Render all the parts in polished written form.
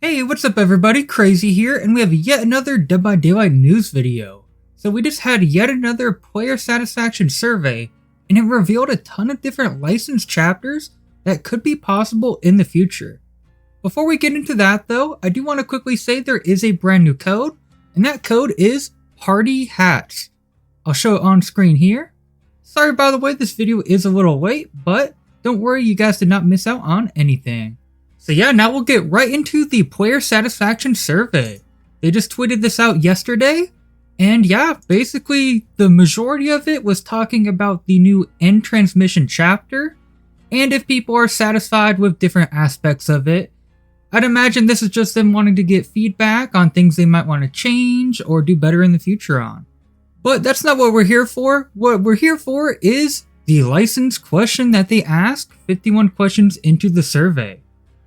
Hey, what's up everybody? Crazy here, and we have yet another Dead by Daylight news video. So we just had yet another player satisfaction survey, and it revealed a ton of different licensed chapters that could be possible in the future. Before we get into that though, I do want to quickly say there is a brand new code, and that code is Party Hats. I'll show it on screen here. Sorry by the way, this video is a little late, but don't worry, you guys did not miss out on anything. So yeah, now we'll get right into the player satisfaction survey. They just tweeted this out yesterday, and yeah, basically the majority of it was talking about the new end transmission chapter, and if people are satisfied with different aspects of it. I'd imagine this is just them wanting to get feedback on things they might want to change or do better in the future on. But that's not what we're here for. What we're here for is the license question that they ask 51 questions into the survey.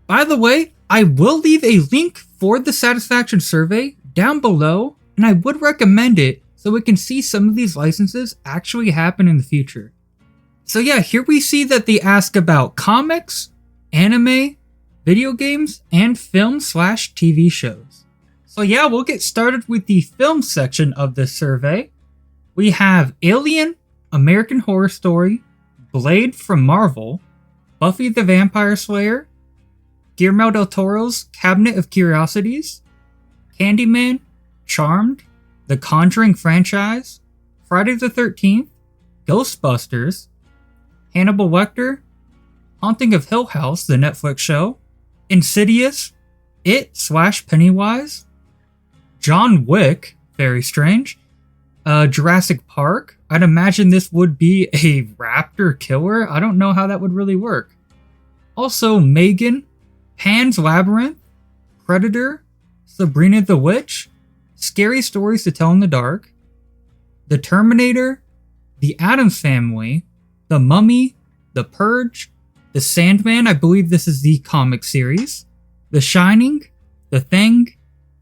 By the way, I will leave a link for the satisfaction survey down below, and I would recommend it so we can see some of these licenses actually happen in the future. So yeah, here we see that they ask about comics, anime, video games, and film/TV shows. So yeah, we'll get started with the film section of this survey. We have Alien, American Horror Story, Blade from Marvel, Buffy the Vampire Slayer, Guillermo del Toro's Cabinet of Curiosities, Candyman, Charmed, The Conjuring franchise, Friday the 13th, Ghostbusters, Hannibal Lecter, Haunting of Hill House, the Netflix show, Insidious, It/Pennywise, John Wick, very strange, Jurassic Park. I'd imagine this would be a raptor killer. I don't know how that would really work. Also, Megan, Pan's Labyrinth, Predator, Sabrina the Witch, Scary Stories to Tell in the Dark, The Terminator, The Addams Family, The Mummy, The Purge, The Sandman, I believe this is the comic series, The Shining, The Thing,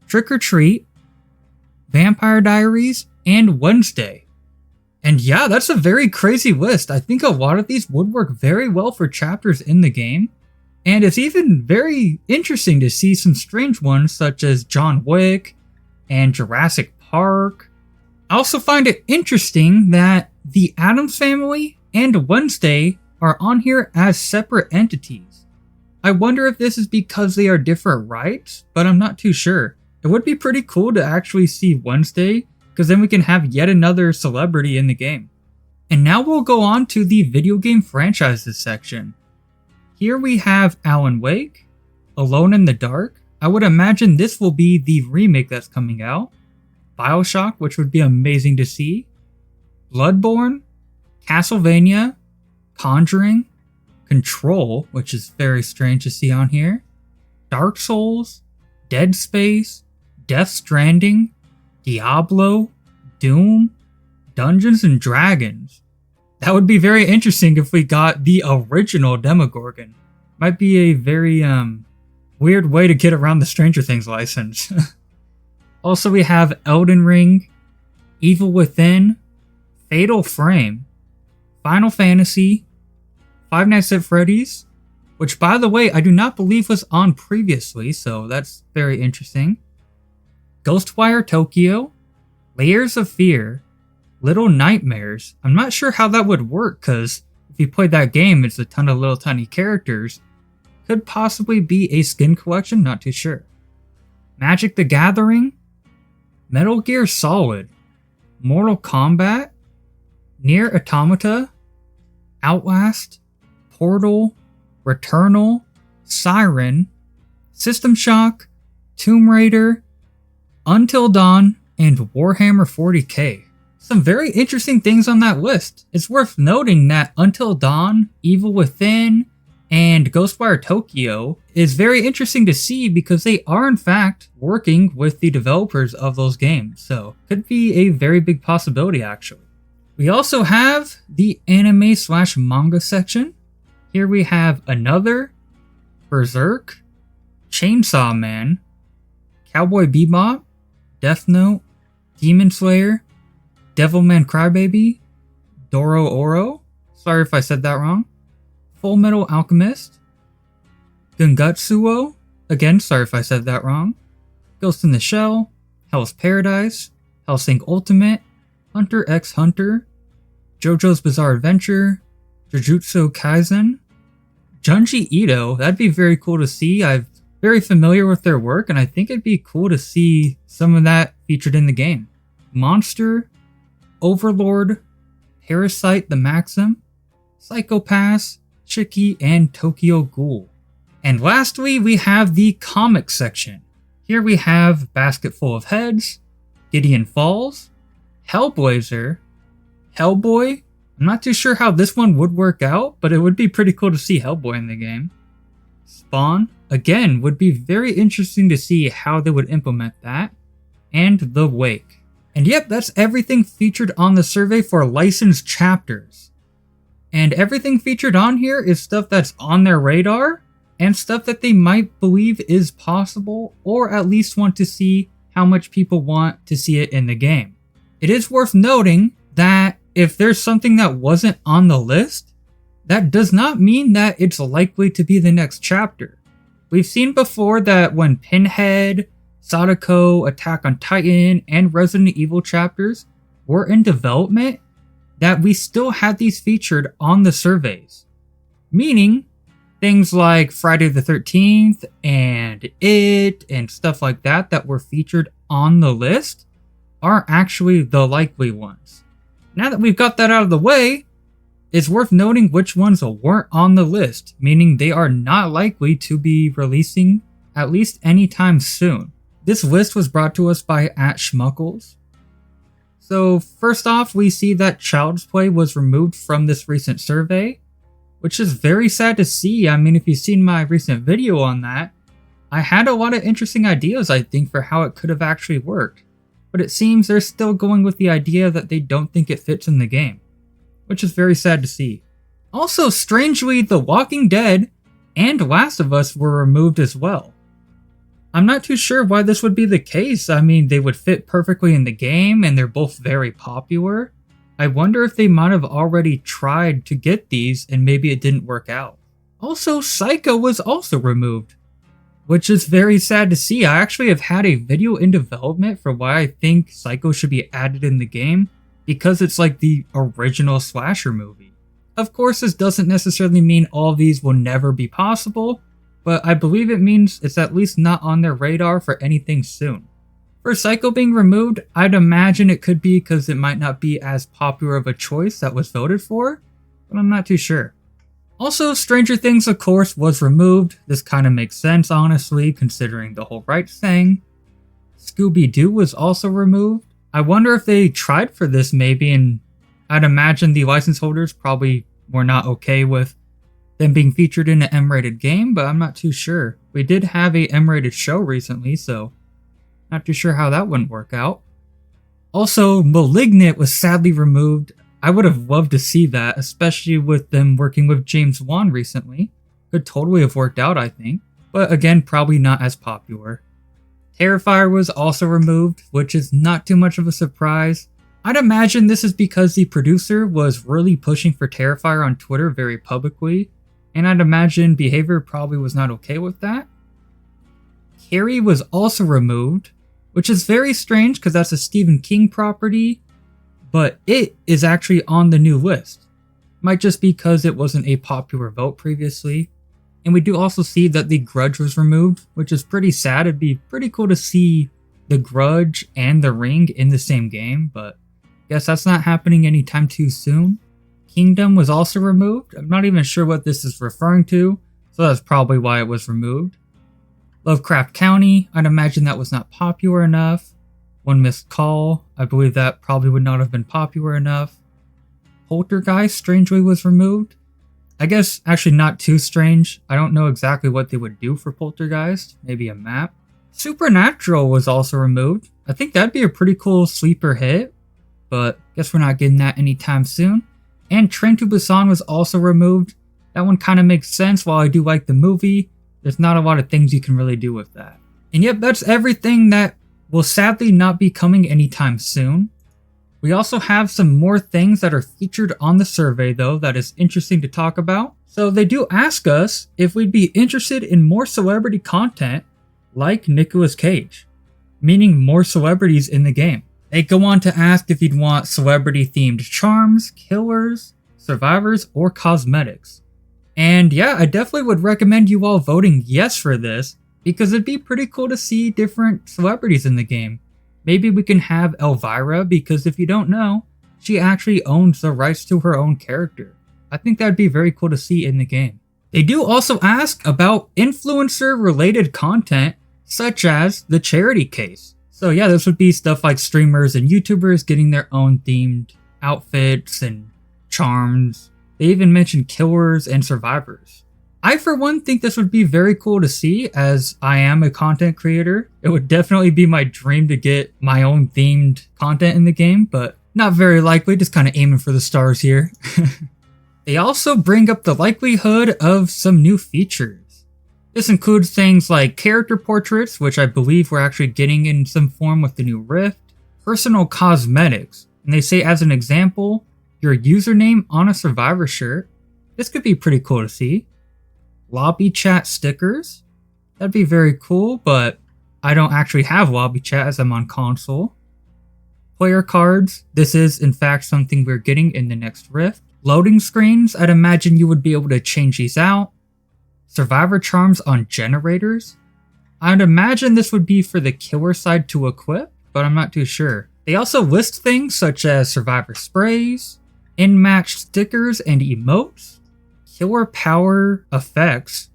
Trick or Treat, Vampire Diaries, and Wednesday. And yeah, that's a very crazy list. I think a lot of these would work very well for chapters in the game. And it's even very interesting to see some strange ones such as John Wick and Jurassic Park. I also find it interesting that the Addams Family and Wednesday are on here as separate entities. I wonder if this is because they are different rights, but I'm not too sure. It would be pretty cool to actually see Wednesday, because then we can have yet another celebrity in the game. And now we'll go on to the video game franchises section. Here we have Alan Wake, Alone in the Dark. I would imagine this will be the remake that's coming out. BioShock, which would be amazing to see. Bloodborne, Castlevania, Conjuring, Control, which is very strange to see on here. Dark Souls, Dead Space, Death Stranding, Diablo, Doom, Dungeons and Dragons. That would be very interesting if we got the original Demogorgon. Might be a very weird way to get around the Stranger Things license. Also we have Elden Ring, Evil Within, Fatal Frame, Final Fantasy, Five Nights at Freddy's, which by the way I do not believe was on previously, so that's very interesting. Ghostwire Tokyo, Layers of Fear, Little Nightmares. I'm not sure how that would work, because if you play that game, it's a ton of little tiny characters. Could possibly be a skin collection, not too sure. Magic the Gathering, Metal Gear Solid, Mortal Kombat, Nier Automata, Outlast, Portal, Returnal, Siren, System Shock, Tomb Raider, Until Dawn, and Warhammer 40k. Some very interesting things on that list. It's worth noting that Until Dawn, Evil Within, and Ghostwire Tokyo is very interesting to see because they are in fact working with the developers of those games, so could be a very big possibility actually. We also have the anime/manga section. Here we have Another, Berserk, Chainsaw Man, Cowboy Bebop, Death Note, Demon Slayer, Devilman Crybaby, Doro Oro, sorry if I said that wrong, Full Metal Alchemist, Gungutsuo, again, sorry if I said that wrong, Ghost in the Shell, Hell's Paradise, Hellsing Ultimate, Hunter x Hunter, JoJo's Bizarre Adventure, Jujutsu Kaisen, Junji Ito. That'd be very cool to see. I'm very familiar with their work, and I think it'd be cool to see some of that featured in the game. Monster, Overlord, Parasite the Maxim, Psycho-Pass, Chicky, and Tokyo Ghoul. And lastly, we have the comic section. Here we have Basket Full of Heads, Gideon Falls, Hellblazer, Hellboy. I'm not too sure how this one would work out, but it would be pretty cool to see Hellboy in the game. Spawn, again, would be very interesting to see how they would implement that. And The Wake. And yep, that's everything featured on the survey for licensed chapters. And everything featured on here is stuff that's on their radar, and stuff that they might believe is possible, or at least want to see how much people want to see it in the game. It is worth noting that if there's something that wasn't on the list, that does not mean that it's likely to be the next chapter. We've seen before that when Pinhead, Sadako, Attack on Titan, and Resident Evil chapters were in development, that we still had these featured on the surveys. Meaning, things like Friday the 13th and It and stuff like that that were featured on the list are actually the likely ones. Now that we've got that out of the way, it's worth noting which ones weren't on the list, meaning they are not likely to be releasing at least anytime soon. This list was brought to us by @Schmuckles. So first off, we see that Child's Play was removed from this recent survey, which is very sad to see. I mean, if you've seen my recent video on that, I had a lot of interesting ideas, I think, for how it could have actually worked. But it seems they're still going with the idea that they don't think it fits in the game, which is very sad to see. Also, strangely, The Walking Dead and Last of Us were removed as well. I'm not too sure why this would be the case. I mean, they would fit perfectly in the game, and they're both very popular. I wonder if they might have already tried to get these, and maybe it didn't work out. Also, Psycho was also removed, which is very sad to see. I actually have had a video in development for why I think Psycho should be added in the game, because it's like the original slasher movie. Of course, this doesn't necessarily mean all of these will never be possible, but I believe it means it's at least not on their radar for anything soon. For Psycho being removed, I'd imagine it could be because it might not be as popular of a choice that was voted for, but I'm not too sure. Also, Stranger Things, of course, was removed. This kind of makes sense, honestly, considering the whole rights thing. Scooby-Doo was also removed. I wonder if they tried for this maybe, and I'd imagine the license holders probably were not okay with them being featured in an M-rated game, but I'm not too sure. We did have a M-rated show recently, so not too sure how that wouldn't work out. Also, Malignant was sadly removed. I would have loved to see that, especially with them working with James Wan recently. Could totally have worked out, I think. But again, probably not as popular. Terrifier was also removed, which is not too much of a surprise. I'd imagine this is because the producer was really pushing for Terrifier on Twitter very publicly, and I'd imagine Behavior probably was not okay with that. Carrie was also removed, which is very strange because that's a Stephen King property, but it is actually on the new list. Might just be because it wasn't a popular vote previously. And we do also see that The Grudge was removed, which is pretty sad. It'd be pretty cool to see The Grudge and The Ring in the same game, but guess that's not happening anytime too soon. Kingdom was also removed. I'm not even sure what this is referring to, so that's probably why it was removed. Lovecraft Country, I'd imagine that was not popular enough. One Missed Call, I believe that probably would not have been popular enough. Poltergeist, strangely, was removed. I guess actually not too strange. I don't know exactly what they would do for Poltergeist. Maybe a map. Supernatural was also removed. I think that'd be a pretty cool sleeper hit, but guess we're not getting that anytime soon. And Train to Busan was also removed. That one kind of makes sense. While I do like the movie, there's not a lot of things you can really do with that. And yep, that's everything that will sadly not be coming anytime soon. We also have some more things that are featured on the survey though that is interesting to talk about. So they do ask us if we'd be interested in more celebrity content like Nicolas Cage, meaning more celebrities in the game. They go on to ask if you'd want celebrity themed charms, killers, survivors, or cosmetics. And yeah, I definitely would recommend you all voting yes for this because it'd be pretty cool to see different celebrities in the game. Maybe we can have Elvira because if you don't know, she actually owns the rights to her own character. I think that'd be very cool to see in the game. They do also ask about influencer related content such as the charity case. So yeah, this would be stuff like streamers and YouTubers getting their own themed outfits and charms. They even mentioned killers and survivors. I for one think this would be very cool to see as I am a content creator. It would definitely be my dream to get my own themed content in the game, but not very likely, just kind of aiming for the stars here. They also bring up the likelihood of some new features. This includes things like character portraits, which I believe we're actually getting in some form with the new Rift, personal cosmetics, and they say as an example, your username on a Survivor shirt. This could be pretty cool to see. Lobby chat stickers. That'd be very cool, but I don't actually have lobby chat as I'm on console. Player cards. This is in fact something we're getting in the next Rift. Loading screens. I'd imagine you would be able to change these out. Survivor charms on generators. I'd imagine this would be for the killer side to equip, but I'm not too sure. They also list things such as survivor sprays, in-match stickers and emotes, killer power effects,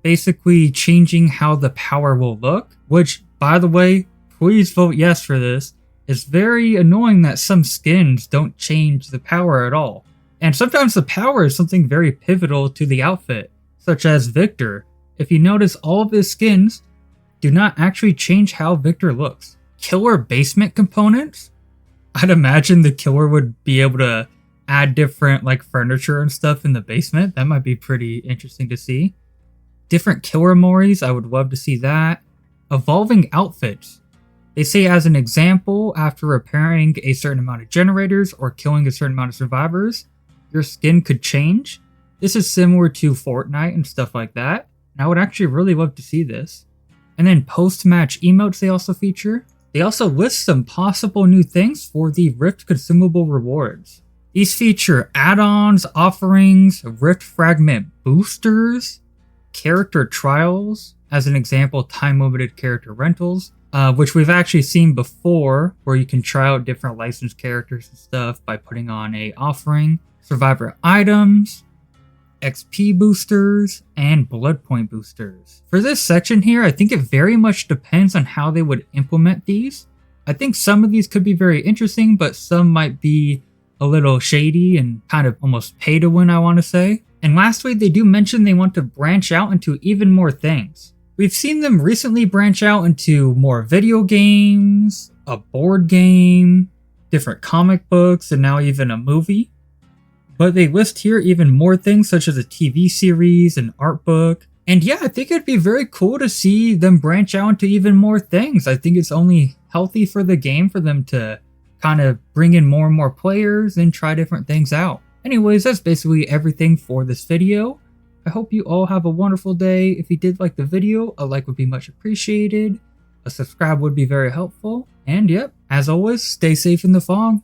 basically changing how the power will look, which, by the way, please vote yes for this. It's very annoying that some skins don't change the power at all. And sometimes the power is something very pivotal to the outfit, such as Victor. If you notice, all of his skins do not actually change how Victor looks. Killer basement components? I'd imagine the killer would be able to add different like furniture and stuff in the basement. That might be pretty interesting to see. Different killer moris, I would love to see that. Evolving outfits. They say as an example, after repairing a certain amount of generators or killing a certain amount of survivors, your skin could change. This is similar to Fortnite and stuff like that. And I would actually really love to see this. And then post-match emotes they also feature. They also list some possible new things for the Rift consumable rewards. These feature add-ons, offerings, Rift fragment boosters, character trials, as an example, time-limited character rentals, which we've actually seen before, where you can try out different licensed characters and stuff by putting on a offering, survivor items, XP boosters, and blood point boosters. For this section here, I think it very much depends on how they would implement these. I think some of these could be very interesting, but some might be a little shady and kind of almost pay to win, I want to say. And lastly, they do mention they want to branch out into even more things. We've seen them recently branch out into more video games, a board game, different comic books, and now even a movie. But they list here even more things such as a TV series, an art book. And yeah, I think it'd be very cool to see them branch out into even more things. I think it's only healthy for the game for them to kind of bring in more and more players and try different things out. Anyways, that's basically everything for this video. I hope you all have a wonderful day. If you did like the video, a like would be much appreciated. A subscribe would be very helpful. And yep, as always, stay safe in the fog.